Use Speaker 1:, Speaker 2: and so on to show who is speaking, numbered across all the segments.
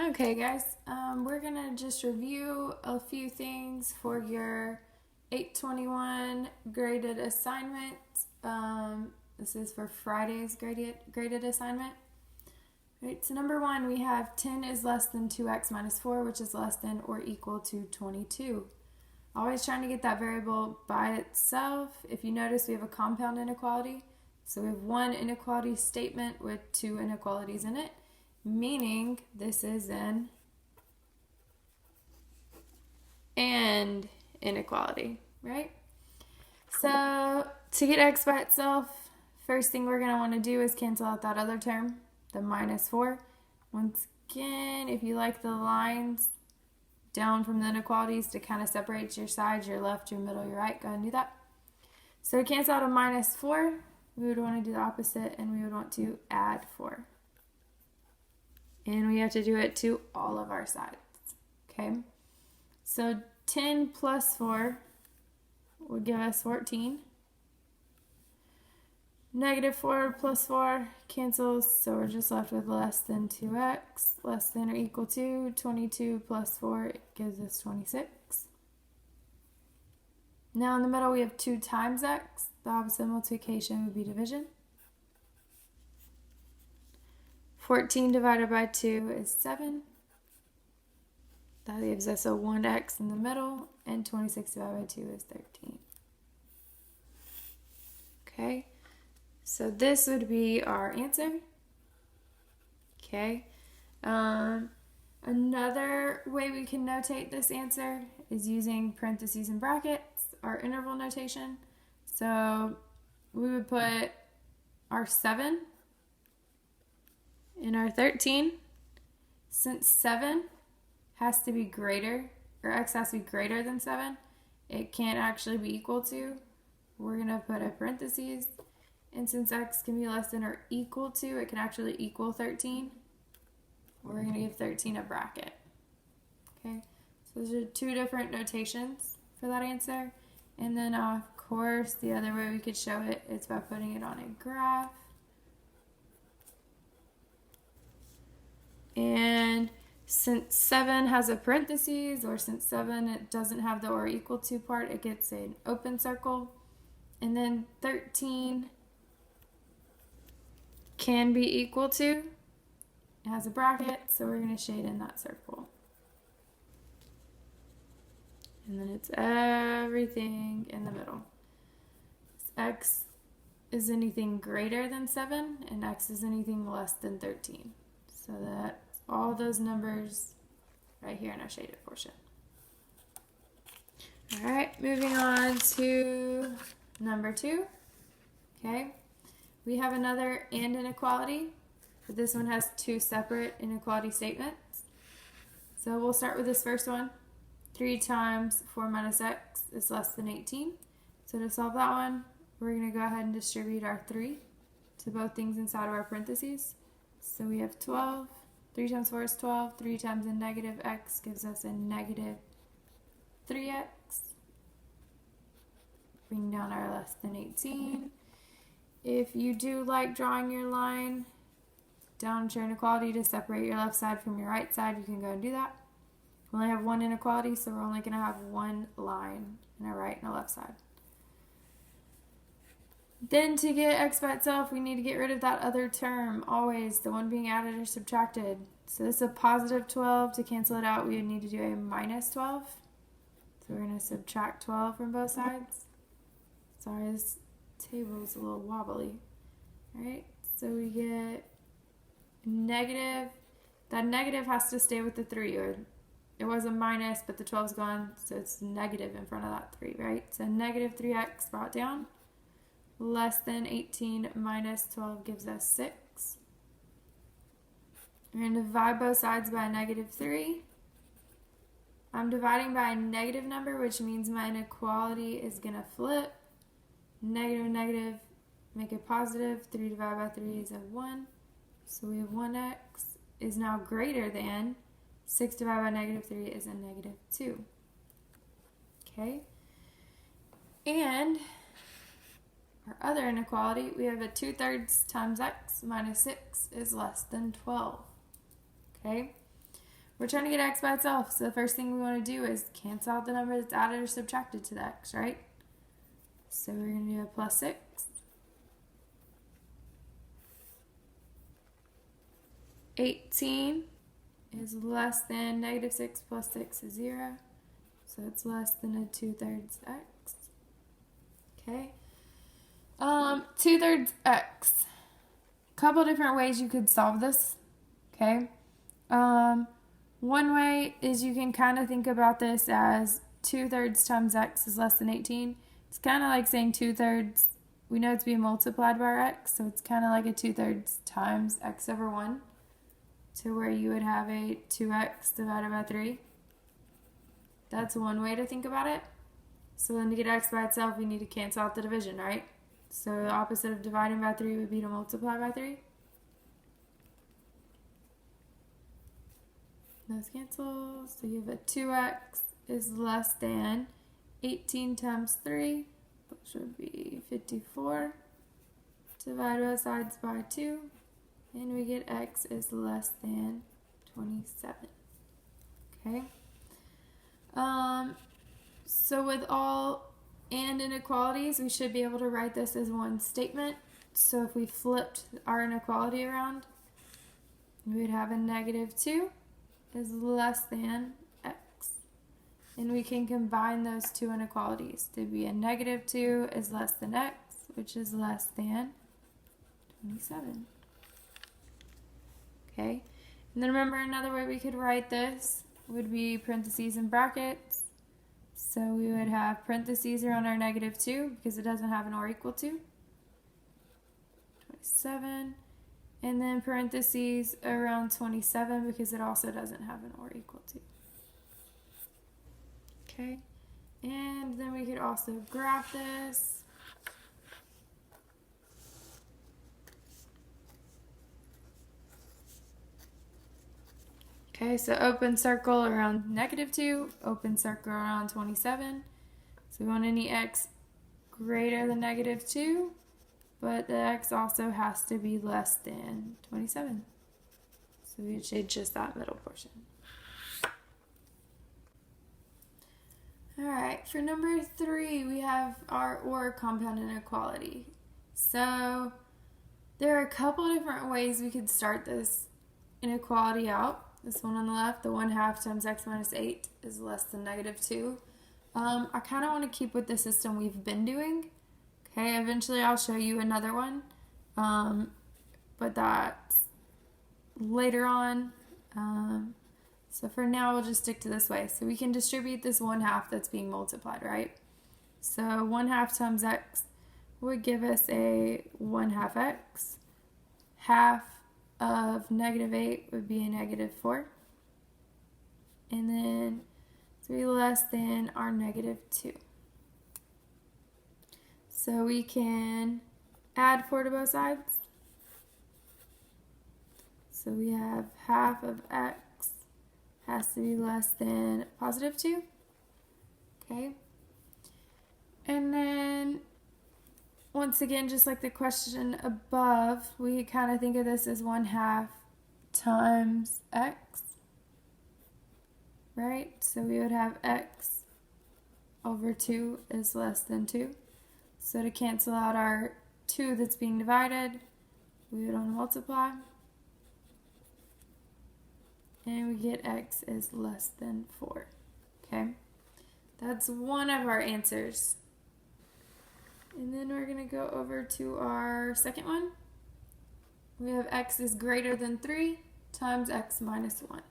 Speaker 1: Okay, guys, we're gonna just review a few things for your 821 graded assignment. This is for Friday's graded assignment. Right, so number one, we have 10 is less than 2x minus 4, which is less than or equal to 22. Always trying to get that variable by itself. If you notice, we have a compound inequality. So we have one inequality statement with two inequalities in it, meaning this is an and inequality, right? So to get x by itself, first thing we're going to want to do is cancel out that other term, the minus 4. Once again, if you like the lines down from the inequalities to kind of separate your sides, your left, your middle, your right, go ahead and do that. So to cancel out a minus 4, we would want to do the opposite, and we would want to add 4. And we have to do it to all of our sides, okay? So 10 plus 4 would give us 14. Negative 4 plus 4 cancels, so we're just left with less than 2x, less than or equal to 22 plus 4 gives us 26. Now in the middle we have 2 times x. The opposite of multiplication would be division. 14 divided by 2 is 7. That gives us a 1x in the middle, and 26 divided by 2 is 13. Okay, so this would be our answer. Okay, another way we can notate this answer is using parentheses and brackets, our interval notation. So we would put our 7 in our 13. Since 7 has to be greater, or x has to be greater than 7, it can't actually be equal to. We're going to put a parentheses, and since x can be less than or equal to, it can actually equal 13. We're going to give 13 a bracket. Okay, so those are two different notations for that answer. And then, of course, the other way we could show it is by putting it on a graph. And since 7 has a parentheses, or since 7 it doesn't have the or equal to part, it gets an open circle. And then 13 can be equal to, it has a bracket, so we're going to shade in that circle. And then it's everything in the middle. X is anything greater than 7, and x is anything less than 13. So that's all those numbers right here in our shaded portion. All right, moving on to number 2. Okay, we have another and inequality, but this one has 2 separate inequality statements. So we'll start with this first one. 3 times 4 minus x is less than 18. So to solve that one, we're going to go ahead and distribute our 3 to both things inside of our parentheses. So we have 12. 3 times 4 is 12. 3 times a negative x gives us a negative 3x. Bring down our less than 18. If you do like drawing your line down to your inequality to separate your left side from your right side, you can go and do that. We only have one inequality, so we're only going to have one line in our right and a left side. Then to get x by itself, we need to get rid of that other term, always, the one being added or subtracted. So this is a positive 12. To cancel it out, we would need to do a minus 12. So we're going to subtract 12 from both sides. Sorry, this table is a little wobbly. Alright, so we get negative. That negative has to stay with the 3, or it was a minus, but the 12's gone, so it's negative in front of that 3, right? So negative 3x brought down, less than 18 minus 12 gives us 6. We're going to divide both sides by a negative 3. I'm dividing by a negative number, which means my inequality is going to flip. Negative, negative, make it positive. 3 divided by 3 is a 1. So we have 1x is now greater than 6 divided by negative 3 is a negative 2. Okay? And our other inequality, we have a 2/3 times x minus 6 is less than 12. Okay? we're trying to get x by itself. So the first thing we want to do is cancel out the number that's added or subtracted to the x, right? So we're going to do a plus 6. 18 is less than negative 6 plus 6 is 0. So it's less than a 2/3 x. Okay. 2/3 x. Couple different ways you could solve this. Okay. One way is you can kind of think about this as 2/3 times x is less than 18. It's kind of like saying 2/3. We know it's being multiplied by our x, so it's kind of like a 2/3 times x over 1, to where you would have a 2x divided by 3. That's one way to think about it. So then to get x by itself, we need to cancel out the division, right? So the opposite of dividing by 3 would be to multiply by 3. Those cancel. So you have a 2x is less than 18 times 3, which would be 54. Divide both sides by 2, and we get x is less than 27. Okay. So with all and inequalities, we should be able to write this as one statement. So if we flipped our inequality around, we would have a negative 2 is less than x. And we can combine those two inequalities to be a negative 2 is less than x, which is less than 27. Okay, and then remember another way we could write this would be parentheses and brackets. So we would have parentheses around our negative 2 because it doesn't have an or equal to. 27. And then parentheses around 27 because it also doesn't have an or equal to. Okay. And then we could also graph this. Okay, so open circle around negative 2, open circle around 27. So we want any x greater than negative 2, but the x also has to be less than 27. So we shade just that middle portion. Alright, for number 3, we have our or compound inequality. So there are a couple different ways we could start this inequality out. This one on the left, the 1/2 times x minus 8 is less than negative 2. I kind of want to keep with the system we've been doing. Okay, eventually I'll show you another one, but that's later on. So for now, we'll just stick to this way. So we can distribute this 1/2 that's being multiplied, right? So 1/2 times x would give us a 1/2 x. Half of negative 8 would be a negative 4. And then 3 less than our negative 2. So we can add 4 to both sides. So we have half of x has to be less than positive 2. Okay. And then once again, just like the question above, we kind of think of this as 1/2 times x, right? So we would have x over 2 is less than 2. So to cancel out our 2 that's being divided, we would want to multiply. And we get x is less than 4. Okay? That's one of our answers. And then we're going to go over to our second one. We have x is greater than 3 times x minus 1.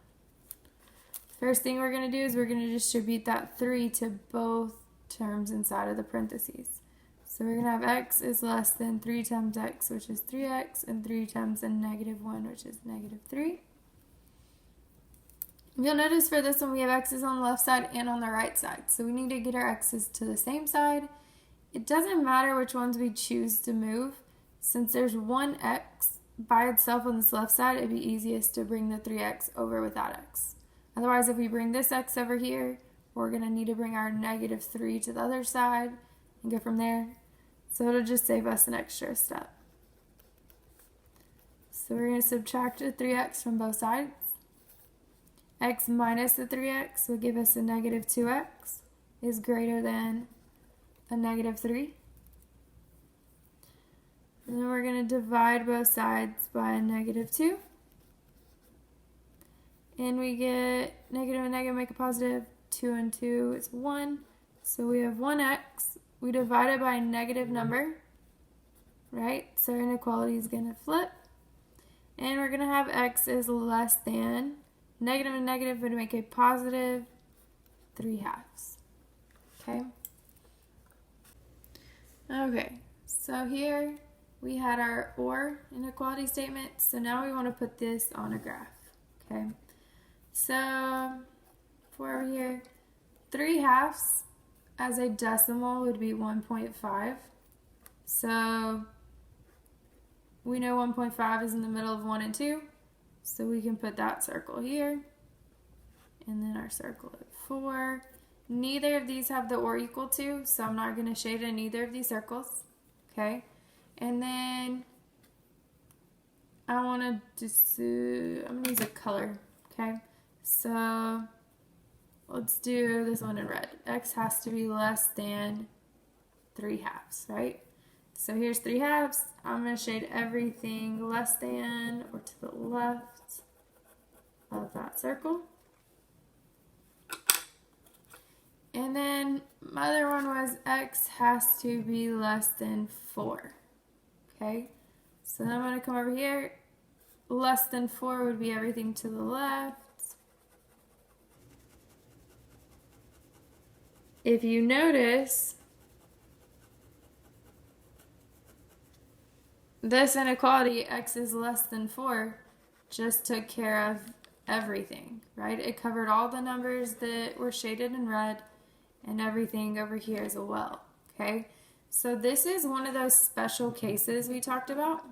Speaker 1: First thing we're going to do is we're going to distribute that 3 to both terms inside of the parentheses. So we're going to have x is less than 3 times x, which is 3x, and 3 times a negative 1, which is negative 3. You'll notice for this one we have x's on the left side and on the right side. So we need to get our x's to the same side. It doesn't matter which ones we choose to move. Since there's one x by itself on this left side, it'd be easiest to bring the 3x over without x. Otherwise, if we bring this x over here, we're going to need to bring our negative 3 to the other side and go from there. So it'll just save us an extra step. So we're going to subtract the 3x from both sides. x minus the 3x would give us a negative 2x is greater than a negative 3. And then we're going to divide both sides by a negative 2. And we get negative and negative make a positive. 2 and 2 is 1. So we have 1x. We divide it by a negative number, right? So our inequality is going to flip. And we're going to have x is less than. Negative and negative would make a positive 3/2. Okay? Okay, so here we had our OR inequality statement. So now we want to put this on a graph. Okay? So for over here, 3/2 as a decimal would be 1.5. So we know 1.5 is in the middle of 1 and 2. So we can put that circle here. And then our circle at 4. Neither of these have the or equal to, so I'm not going to shade in either of these circles. Okay? And then I want to just, I'm going to use a color. Okay? So let's do this one in red. X has to be less than 3/2, right? So here's 3/2. I'm going to shade everything less than or to the left of that circle. And then my other one was x has to be less than 4. Okay? So then I'm going to come over here. Less than 4 would be everything to the left. If you notice, this inequality, x is less than 4, just took care of everything, right? It covered all the numbers that were shaded in red and everything over here as well, okay? So this is one of those special cases we talked about,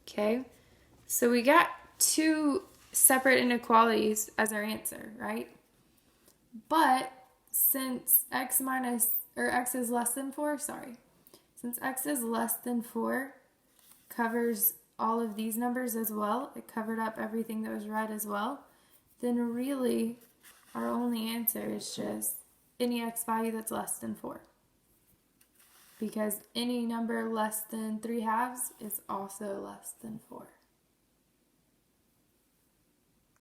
Speaker 1: okay? So we got 2 separate inequalities as our answer, right? But since x is less than 4, since x is less than 4 covers all of these numbers as well, it covered up everything that was red as well, then really our only answer is just any x value that's less than 4. Because any number less than 3/2 is also less than 4.